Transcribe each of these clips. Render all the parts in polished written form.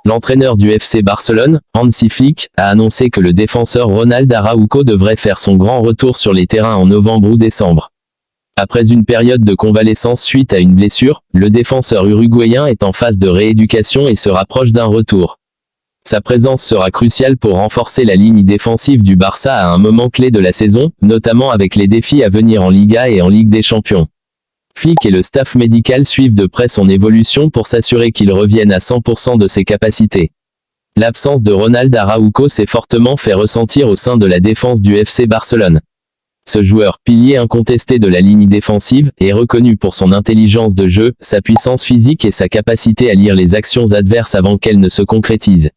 L'entraîneur du FC Barcelone, Hansi Flick, a annoncé que le défenseur Ronald Araujo devrait faire son grand retour sur les terrains en novembre ou décembre. Après une période de convalescence suite à une blessure, le défenseur uruguayen est en phase de rééducation et se rapproche d'un retour. Sa présence sera cruciale pour renforcer la ligne défensive du Barça à un moment clé de la saison, notamment avec les défis à venir en Liga et en Ligue des Champions. Flick et le staff médical suivent de près son évolution pour s'assurer qu'il revienne à 100% de ses capacités. L'absence de Ronald Araujo s'est fortement fait ressentir au sein de la défense du FC Barcelone. Ce joueur, pilier incontesté de la ligne défensive, est reconnu pour son intelligence de jeu, sa puissance physique et sa capacité à lire les actions adverses avant qu'elles ne se concrétisent.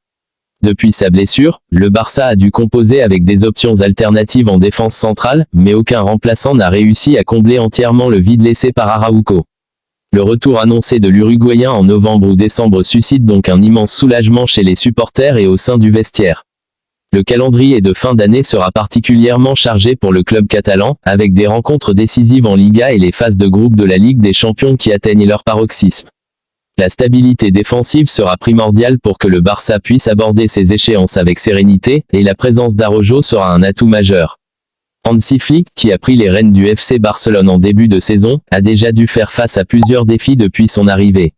Depuis sa blessure, le Barça a dû composer avec des options alternatives en défense centrale, mais aucun remplaçant n'a réussi à combler entièrement le vide laissé par Araujo. Le retour annoncé de l'Uruguayen en novembre ou décembre suscite donc un immense soulagement chez les supporters et au sein du vestiaire. Le calendrier de fin d'année sera particulièrement chargé pour le club catalan, avec des rencontres décisives en Liga et les phases de groupe de la Ligue des Champions qui atteignent leur paroxysme. La stabilité défensive sera primordiale pour que le Barça puisse aborder ses échéances avec sérénité, et la présence d'Araujo sera un atout majeur. Hansi Flick, qui a pris les rênes du FC Barcelone en début de saison, a déjà dû faire face à plusieurs défis depuis son arrivée.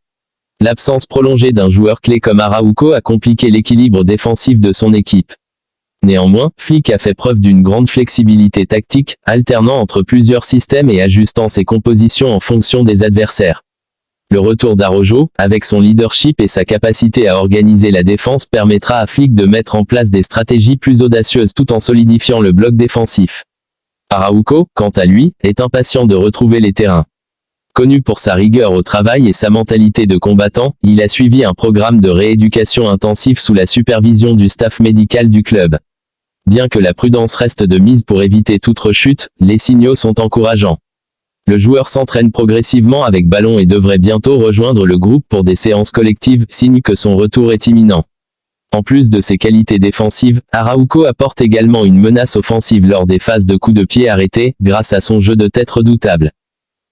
L'absence prolongée d'un joueur clé comme Araujo a compliqué l'équilibre défensif de son équipe. Néanmoins, Flick a fait preuve d'une grande flexibilité tactique, alternant entre plusieurs systèmes et ajustant ses compositions en fonction des adversaires. Le retour d'Araujo, avec son leadership et sa capacité à organiser la défense, permettra à Flick de mettre en place des stratégies plus audacieuses tout en solidifiant le bloc défensif. Araujo, quant à lui, est impatient de retrouver les terrains. Connu pour sa rigueur au travail et sa mentalité de combattant, il a suivi un programme de rééducation intensif sous la supervision du staff médical du club. Bien que la prudence reste de mise pour éviter toute rechute, les signaux sont encourageants. Le joueur s'entraîne progressivement avec ballon et devrait bientôt rejoindre le groupe pour des séances collectives, signe que son retour est imminent. En plus de ses qualités défensives, Araujo apporte également une menace offensive lors des phases de coups de pied arrêtés, grâce à son jeu de tête redoutable.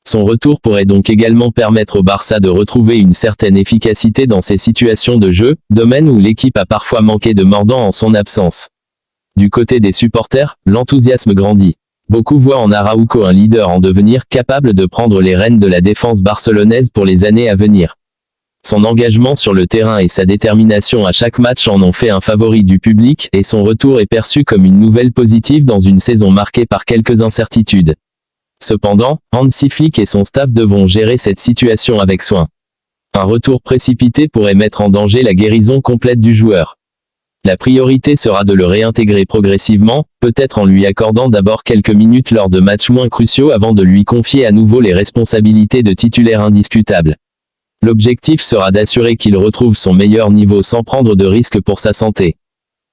Son retour pourrait donc également permettre au Barça de retrouver une certaine efficacité dans ses situations de jeu, domaine où l'équipe a parfois manqué de mordant en son absence. Du côté des supporters, l'enthousiasme grandit. Beaucoup voient en Araujo un leader en devenir capable de prendre les rênes de la défense barcelonaise pour les années à venir. Son engagement sur le terrain et sa détermination à chaque match en ont fait un favori du public, et son retour est perçu comme une nouvelle positive dans une saison marquée par quelques incertitudes. Cependant, Hansi Flick et son staff devront gérer cette situation avec soin. Un retour précipité pourrait mettre en danger la guérison complète du joueur. La priorité sera de le réintégrer progressivement, peut-être en lui accordant d'abord quelques minutes lors de matchs moins cruciaux avant de lui confier à nouveau les responsabilités de titulaire indiscutable. L'objectif sera d'assurer qu'il retrouve son meilleur niveau sans prendre de risques pour sa santé.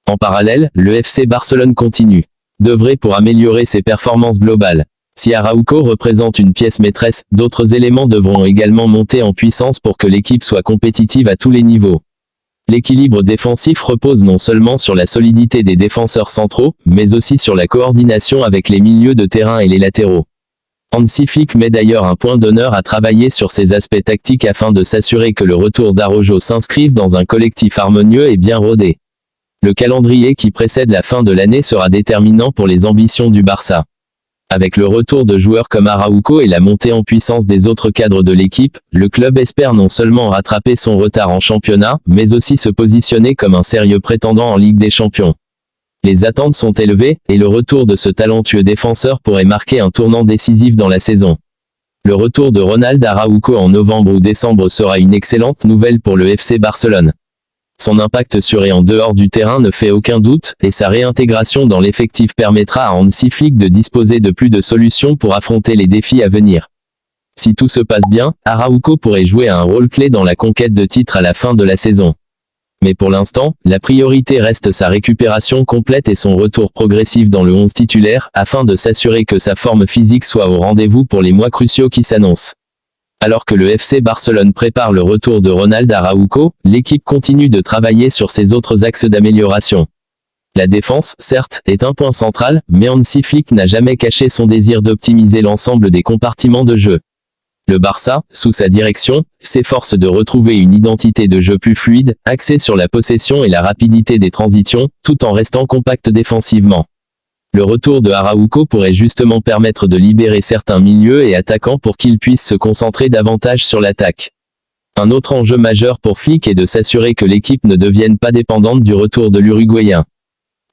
En parallèle, le FC Barcelone continue d'œuvrer pour améliorer ses performances globales. Si Araujo représente une pièce maîtresse, d'autres éléments devront également monter en puissance pour que l'équipe soit compétitive à tous les niveaux. L'équilibre défensif repose non seulement sur la solidité des défenseurs centraux, mais aussi sur la coordination avec les milieux de terrain et les latéraux. Hansi Flick met d'ailleurs un point d'honneur à travailler sur ces aspects tactiques afin de s'assurer que le retour d'Araujo s'inscrive dans un collectif harmonieux et bien rodé. Le calendrier qui précède la fin de l'année sera déterminant pour les ambitions du Barça. Avec le retour de joueurs comme Araujo et la montée en puissance des autres cadres de l'équipe, le club espère non seulement rattraper son retard en championnat, mais aussi se positionner comme un sérieux prétendant en Ligue des Champions. Les attentes sont élevées, et le retour de ce talentueux défenseur pourrait marquer un tournant décisif dans la saison. Le retour de Ronald Araujo en novembre ou décembre sera une excellente nouvelle pour le FC Barcelone. Son impact sur et en dehors du terrain ne fait aucun doute, et sa réintégration dans l'effectif permettra à Hansi Flick de disposer de plus de solutions pour affronter les défis à venir. Si tout se passe bien, Araujo pourrait jouer un rôle clé dans la conquête de titres à la fin de la saison. Mais pour l'instant, la priorité reste sa récupération complète et son retour progressif dans le 11 titulaire, afin de s'assurer que sa forme physique soit au rendez-vous pour les mois cruciaux qui s'annoncent. Alors que le FC Barcelone prépare le retour de Ronald Araujo, l'équipe continue de travailler sur ses autres axes d'amélioration. La défense, certes, est un point central, mais Hansi Flick n'a jamais caché son désir d'optimiser l'ensemble des compartiments de jeu. Le Barça, sous sa direction, s'efforce de retrouver une identité de jeu plus fluide, axée sur la possession et la rapidité des transitions, tout en restant compact défensivement. Le retour de Araujo pourrait justement permettre de libérer certains milieux et attaquants pour qu'ils puissent se concentrer davantage sur l'attaque. Un autre enjeu majeur pour Flick est de s'assurer que l'équipe ne devienne pas dépendante du retour de l'Uruguayen.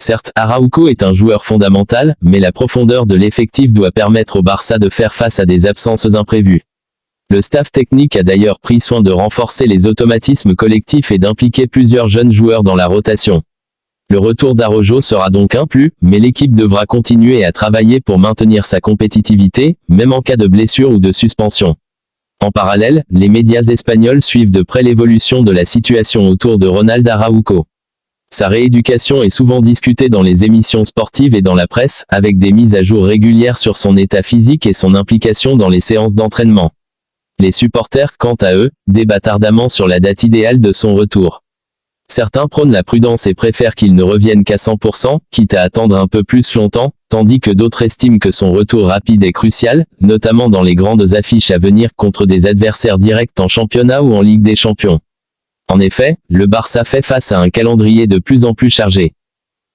Certes, Araujo est un joueur fondamental, mais la profondeur de l'effectif doit permettre au Barça de faire face à des absences imprévues. Le staff technique a d'ailleurs pris soin de renforcer les automatismes collectifs et d'impliquer plusieurs jeunes joueurs dans la rotation. Le retour d'Araujo sera donc un plus, mais l'équipe devra continuer à travailler pour maintenir sa compétitivité, même en cas de blessure ou de suspension. En parallèle, les médias espagnols suivent de près l'évolution de la situation autour de Ronald Araujo. Sa rééducation est souvent discutée dans les émissions sportives et dans la presse, avec des mises à jour régulières sur son état physique et son implication dans les séances d'entraînement. Les supporters, quant à eux, débattent ardemment sur la date idéale de son retour. Certains prônent la prudence et préfèrent qu'il ne revienne qu'à 100%, quitte à attendre un peu plus longtemps, tandis que d'autres estiment que son retour rapide est crucial, notamment dans les grandes affiches à venir contre des adversaires directs en championnat ou en Ligue des Champions. En effet, le Barça fait face à un calendrier de plus en plus chargé.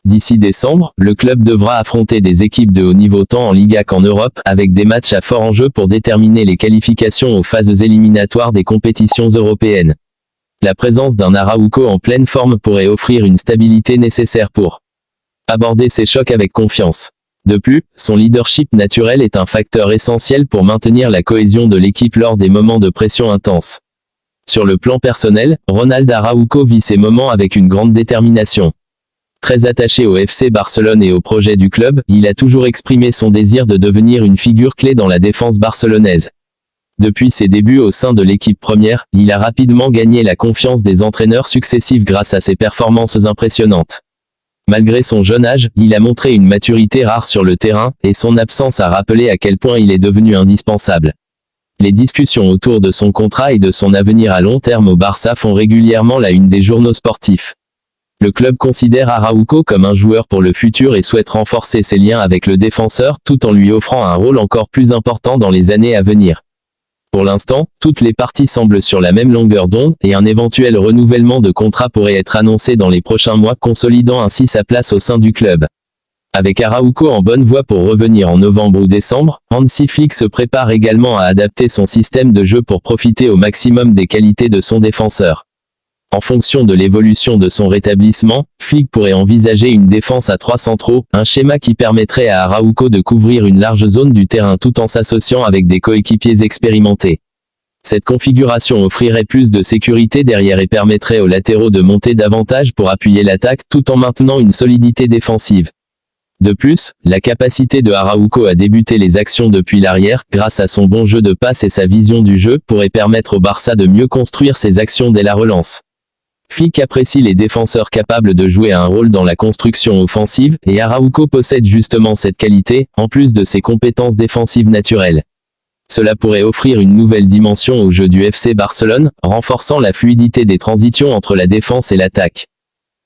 D'ici décembre, le club devra affronter des équipes de haut niveau tant en Liga qu'en Europe, avec des matchs à fort enjeu pour déterminer les qualifications aux phases éliminatoires des compétitions européennes. La présence d'un Araujo en pleine forme pourrait offrir une stabilité nécessaire pour aborder ces chocs avec confiance. De plus, son leadership naturel est un facteur essentiel pour maintenir la cohésion de l'équipe lors des moments de pression intense. Sur le plan personnel, Ronald Araujo vit ces moments avec une grande détermination. Très attaché au FC Barcelone et au projet du club, il a toujours exprimé son désir de devenir une figure clé dans la défense barcelonaise. Depuis ses débuts au sein de l'équipe première, il a rapidement gagné la confiance des entraîneurs successifs grâce à ses performances impressionnantes. Malgré son jeune âge, il a montré une maturité rare sur le terrain, et son absence a rappelé à quel point il est devenu indispensable. Les discussions autour de son contrat et de son avenir à long terme au Barça font régulièrement la une des journaux sportifs. Le club considère Araujo comme un joueur pour le futur et souhaite renforcer ses liens avec le défenseur tout en lui offrant un rôle encore plus important dans les années à venir. Pour l'instant, toutes les parties semblent sur la même longueur d'onde et un éventuel renouvellement de contrat pourrait être annoncé dans les prochains mois, consolidant ainsi sa place au sein du club. Avec Araujo en bonne voie pour revenir en novembre ou décembre, Hansi Flick se prépare également à adapter son système de jeu pour profiter au maximum des qualités de son défenseur. En fonction de l'évolution de son rétablissement, Flick pourrait envisager une défense à 3 centraux, un schéma qui permettrait à Araujo de couvrir une large zone du terrain tout en s'associant avec des coéquipiers expérimentés. Cette configuration offrirait plus de sécurité derrière et permettrait aux latéraux de monter davantage pour appuyer l'attaque tout en maintenant une solidité défensive. De plus, la capacité de Araujo à débuter les actions depuis l'arrière, grâce à son bon jeu de passe et sa vision du jeu, pourrait permettre au Barça de mieux construire ses actions dès la relance. Flick apprécie les défenseurs capables de jouer un rôle dans la construction offensive, et Araujo possède justement cette qualité, en plus de ses compétences défensives naturelles. Cela pourrait offrir une nouvelle dimension au jeu du FC Barcelone, renforçant la fluidité des transitions entre la défense et l'attaque.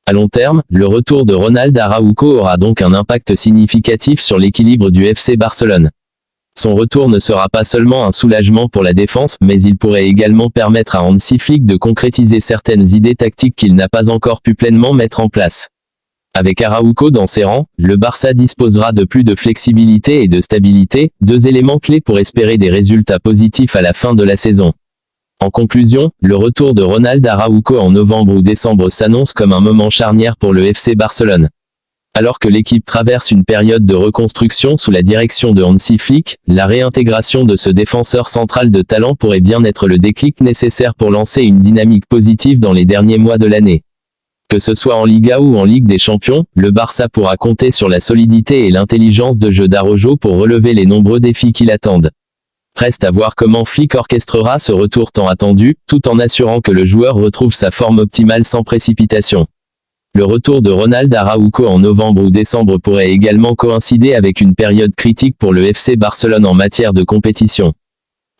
À long terme, le retour de Ronald Araujo aura donc un impact significatif sur l'équilibre du FC Barcelone. Son retour ne sera pas seulement un soulagement pour la défense, mais il pourrait également permettre à Hansi Flick de concrétiser certaines idées tactiques qu'il n'a pas encore pu pleinement mettre en place. Avec Araujo dans ses rangs, le Barça disposera de plus de flexibilité et de stabilité, deux éléments clés pour espérer des résultats positifs à la fin de la saison. En conclusion, le retour de Ronald Araujo en novembre ou décembre s'annonce comme un moment charnière pour le FC Barcelone. Alors que l'équipe traverse une période de reconstruction sous la direction de Hansi Flick, la réintégration de ce défenseur central de talent pourrait bien être le déclic nécessaire pour lancer une dynamique positive dans les derniers mois de l'année. Que ce soit en Liga ou en Ligue des Champions, le Barça pourra compter sur la solidité et l'intelligence de jeu d'Araujo pour relever les nombreux défis qui l'attendent. Reste à voir comment Flick orchestrera ce retour tant attendu, tout en assurant que le joueur retrouve sa forme optimale sans précipitation. Le retour de Ronald Araujo en novembre ou décembre pourrait également coïncider avec une période critique pour le FC Barcelone en matière de compétition.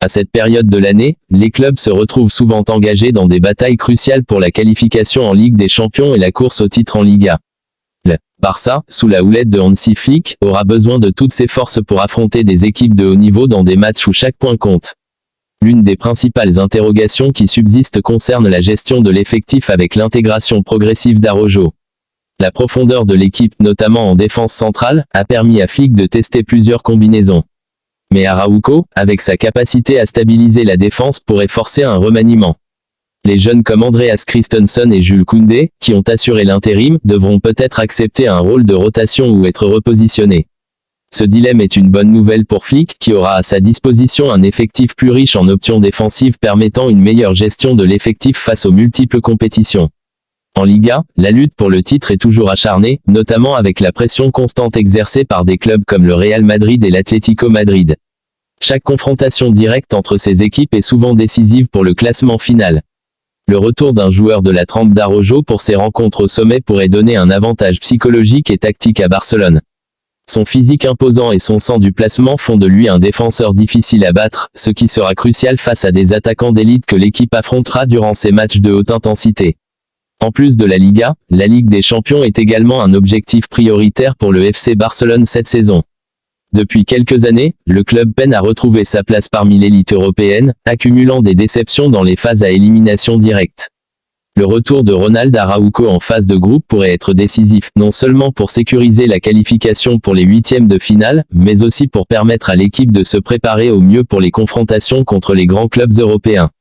À cette période de l'année, les clubs se retrouvent souvent engagés dans des batailles cruciales pour la qualification en Ligue des Champions et la course au titre en Liga. Le Barça, sous la houlette de Hansi Flick, aura besoin de toutes ses forces pour affronter des équipes de haut niveau dans des matchs où chaque point compte. L'une des principales interrogations qui subsistent concerne la gestion de l'effectif avec l'intégration progressive d'Araujo. La profondeur de l'équipe, notamment en défense centrale, a permis à Flick de tester plusieurs combinaisons. Mais Araujo, avec sa capacité à stabiliser la défense, pourrait forcer un remaniement. Les jeunes comme Andreas Christensen et Jules Koundé, qui ont assuré l'intérim, devront peut-être accepter un rôle de rotation ou être repositionnés. Ce dilemme est une bonne nouvelle pour Flick, qui aura à sa disposition un effectif plus riche en options défensives permettant une meilleure gestion de l'effectif face aux multiples compétitions. En Liga, la lutte pour le titre est toujours acharnée, notamment avec la pression constante exercée par des clubs comme le Real Madrid et l'Atlético Madrid. Chaque confrontation directe entre ces équipes est souvent décisive pour le classement final. Le retour d'un joueur de la trempe d'Araujo pour ces rencontres au sommet pourrait donner un avantage psychologique et tactique à Barcelone. Son physique imposant et son sens du placement font de lui un défenseur difficile à battre, ce qui sera crucial face à des attaquants d'élite que l'équipe affrontera durant ces matchs de haute intensité. En plus de la Liga, la Ligue des Champions est également un objectif prioritaire pour le FC Barcelone cette saison. Depuis quelques années, le club peine à retrouver sa place parmi l'élite européenne, accumulant des déceptions dans les phases à élimination directe. Le retour de Ronald Araujo en phase de groupe pourrait être décisif, non seulement pour sécuriser la qualification pour les huitièmes de finale, mais aussi pour permettre à l'équipe de se préparer au mieux pour les confrontations contre les grands clubs européens.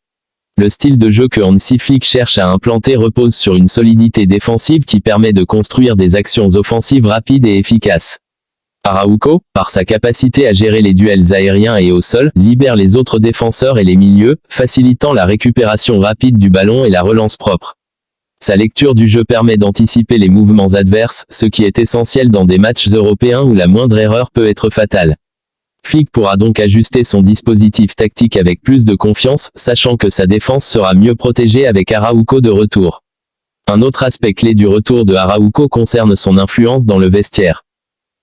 Le style de jeu que Hansi Flick cherche à implanter repose sur une solidité défensive qui permet de construire des actions offensives rapides et efficaces. Araujo, par sa capacité à gérer les duels aériens et au sol, libère les autres défenseurs et les milieux, facilitant la récupération rapide du ballon et la relance propre. Sa lecture du jeu permet d'anticiper les mouvements adverses, ce qui est essentiel dans des matchs européens où la moindre erreur peut être fatale. Flick pourra donc ajuster son dispositif tactique avec plus de confiance, sachant que sa défense sera mieux protégée avec Araujo de retour. Un autre aspect clé du retour de Araujo concerne son influence dans le vestiaire.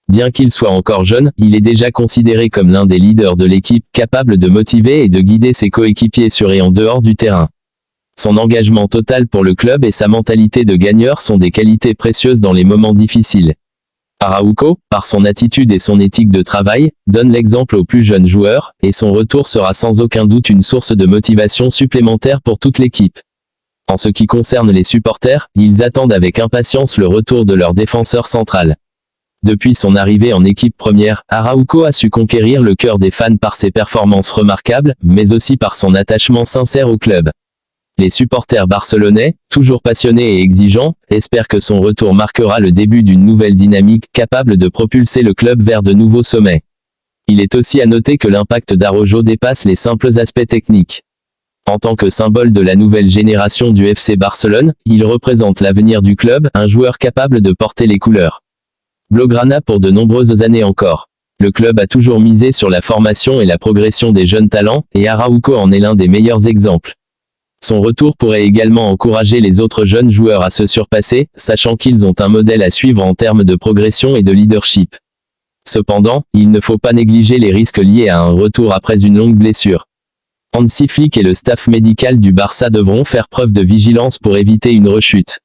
Bien qu'il soit encore jeune, il est déjà considéré comme l'un des leaders de l'équipe, capable de motiver et de guider ses coéquipiers sur et en dehors du terrain. Son engagement total pour le club et sa mentalité de gagneur sont des qualités précieuses dans les moments difficiles. Araujo, par son attitude et son éthique de travail, donne l'exemple aux plus jeunes joueurs, et son retour sera sans aucun doute une source de motivation supplémentaire pour toute l'équipe. En ce qui concerne les supporters, ils attendent avec impatience le retour de leur défenseur central. Depuis son arrivée en équipe première, Araujo a su conquérir le cœur des fans par ses performances remarquables, mais aussi par son attachement sincère au club. Les supporters barcelonais, toujours passionnés et exigeants, espèrent que son retour marquera le début d'une nouvelle dynamique, capable de propulser le club vers de nouveaux sommets. Il est aussi à noter que l'impact d'Araujo dépasse les simples aspects techniques. En tant que symbole de la nouvelle génération du FC Barcelone, il représente l'avenir du club, un joueur capable de porter les couleurs blaugrana pour de nombreuses années encore. Le club a toujours misé sur la formation et la progression des jeunes talents, et Araujo en est l'un des meilleurs exemples. Son retour pourrait également encourager les autres jeunes joueurs à se surpasser, sachant qu'ils ont un modèle à suivre en termes de progression et de leadership. Cependant, il ne faut pas négliger les risques liés à un retour après une longue blessure. Hansi Flick et le staff médical du Barça devront faire preuve de vigilance pour éviter une rechute.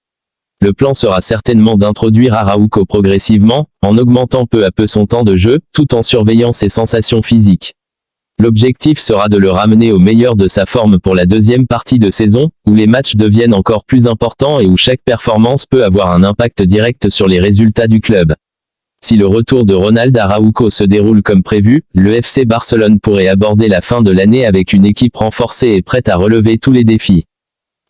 Le plan sera certainement d'introduire Araujo progressivement, en augmentant peu à peu son temps de jeu, tout en surveillant ses sensations physiques. L'objectif sera de le ramener au meilleur de sa forme pour la deuxième partie de saison, où les matchs deviennent encore plus importants et où chaque performance peut avoir un impact direct sur les résultats du club. Si le retour de Ronald Araujo se déroule comme prévu, le FC Barcelone pourrait aborder la fin de l'année avec une équipe renforcée et prête à relever tous les défis.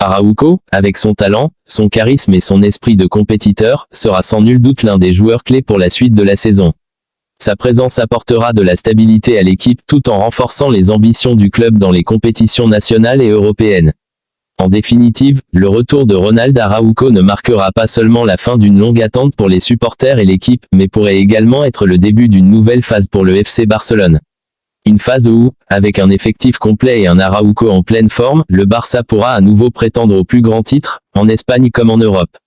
Araujo, avec son talent, son charisme et son esprit de compétiteur, sera sans nul doute l'un des joueurs clés pour la suite de la saison. Sa présence apportera de la stabilité à l'équipe tout en renforçant les ambitions du club dans les compétitions nationales et européennes. En définitive, le retour de Ronald Araujo ne marquera pas seulement la fin d'une longue attente pour les supporters et l'équipe, mais pourrait également être le début d'une nouvelle phase pour le FC Barcelone. Une phase où, avec un effectif complet et un Araujo en pleine forme, le Barça pourra à nouveau prétendre aux plus grands titres, en Espagne comme en Europe.